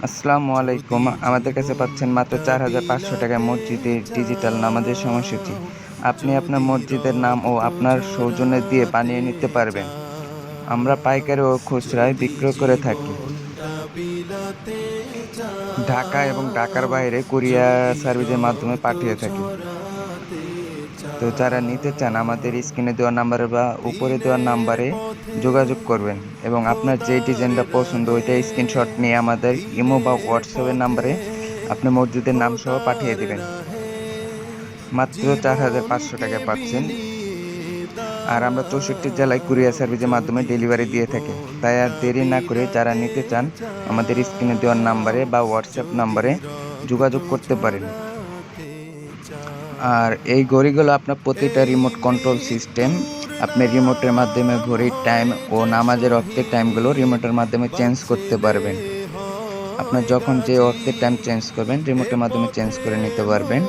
আসসালামু আলাইকুম। আমাদের কাছে পাচ্ছেন মাত্র ৪,৫০০ টাকায় মসজিদের ডিজিটাল নামাজের সময়সূচি। আপনি আপনার মসজিদের নাম ও আপনার সৌজন্যে দিয়ে বানিয়ে নিতে পারবেন। আমরা পাইকারি ও খুচরায় বিক্রয় করে থাকি। ঢাকা এবং ঢাকার বাইরে কুরিয়ার সার্ভিসের মাধ্যমে পাঠিয়ে থাকি। তো যারা নিতে চান আমাদের স্ক্রিনে দেওয়া নাম্বারে বা উপরে দেওয়া নাম্বারে যোগাযোগ করবেন এবং আপনার যে ডিজাইনটা পছন্দ ওইটা স্ক্রিনশট নিয়ে আমাদের ইমো বা হোয়াটসঅ্যাপের নাম্বারে আপনি মসজিদের নাম সহ পাঠিয়ে দিবেন। মাত্র ৪,৫০০ টাকায় পাচ্ছেন। আর আমরা ৬৪ জেলায় কুরিয়ার সার্ভিসের মাধ্যমে ডেলিভারি দিয়ে থাকি। তাই আর দেরি না করে যারা নিতে চান আমাদের স্ক্রিনে দেওয়ার নাম্বারে বা হোয়াটসঅ্যাপ নাম্বারে যোগাযোগ করতে পারেন। আর এই ঘড়িগুলো আপনার প্রতিটা রিমোট কন্ট্রোল সিস্টেম। আপনি রিমোটের মাধ্যমে ঘড়ির টাইম ও নামাজের ওয়াক্তের টাইমগুলো রিমোটের মাধ্যমে চেঞ্জ করতে পারবেন। আপনার যখন যে ওয়াক্তের টাইম চেঞ্জ করবেন রিমোটের মাধ্যমে চেঞ্জ করে নিতে পারবেন।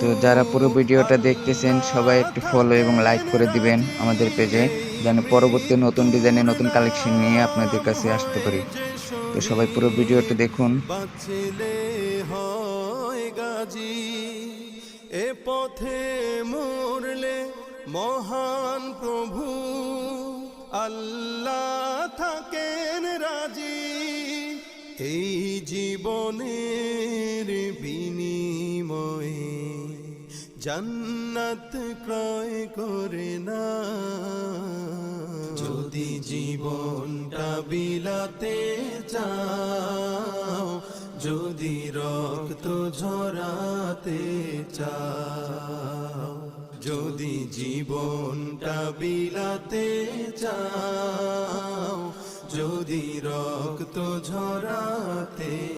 তো যারা পুরো ভিডিওটা দেখতেছেন সবাই একটু ফলো এবং লাইক করে দিবেন আমাদের পেজে, যেন পরবর্তী নতুন ডিজাইনের নতুন কালেকশন নিয়ে আপনাদের কাছে আসতে পারি। তো সবাই পুরো ভিডিওটা দেখুন। এ পথে মরলে মহান প্রভু আল্লাহ থাকেন রাজি। এই জীবনের বিনিময়ে জান্নাত ক্রয় করে না। যদি জীবনটা বিলাতে চাও, যদি রক্ত ঝরাতে চাও, যদি জীবনটা বিলাতে চাও, যদি রক্ত ঝরাতে